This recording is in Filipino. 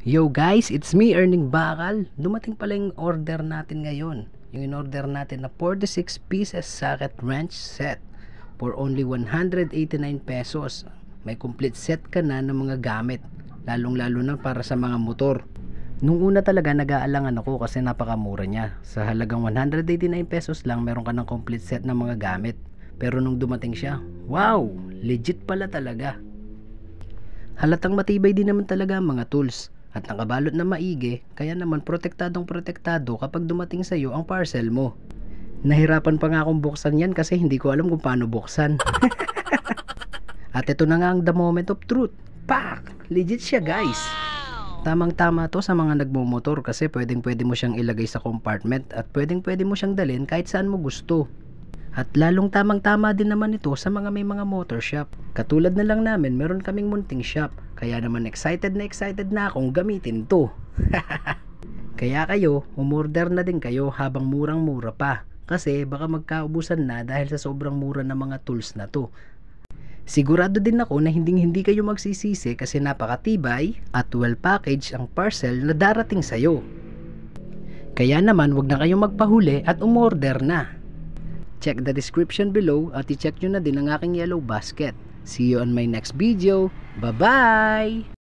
Yo guys, it's me Earning Bakal. Dumating pala yung order natin ngayon. Yung in-order natin na 46 pieces socket wrench set for only 189 pesos. May complete set ka na ng mga gamit, lalong lalo na para sa mga motor. Nung una talaga nag-aalangan ako kasi napakamura niya. Sa halagang 189 pesos lang meron ka ng complete set ng mga gamit. Pero nung dumating siya, wow! Legit pala talaga. Halatang matibay din naman talaga ang mga tools at nakabalot na maigi, kaya naman protektadong protektado kapag dumating sa iyo ang parcel mo. Nahirapan pa nga akong buksan yan kasi hindi ko alam kung paano buksan. At ito na nga ang the moment of truth. Pak! Legit siya guys. Tamang tama to sa mga nagmumotor kasi pwedeng mo siyang ilagay sa compartment at pwedeng mo siyang dalhin kahit saan mo gusto. At lalong tamang tama din naman ito sa mga may mga motor shop. Katulad na lang namin, meron kaming munting shop. Kaya naman excited na akong gamitin to. Kaya kayo, umorder na din kayo habang murang-mura pa. Kasi baka magkaubusan na dahil sa sobrang mura ng mga tools na to. Sigurado din ako na hindi kayo magsisisi kasi napakatibay at well packaged ang parcel na darating sa'yo. Kaya naman wag na kayong magpahuli at umorder na. Check the description below at i-check nyo na din ang aking yellow basket. See you on my next video. Bye-bye!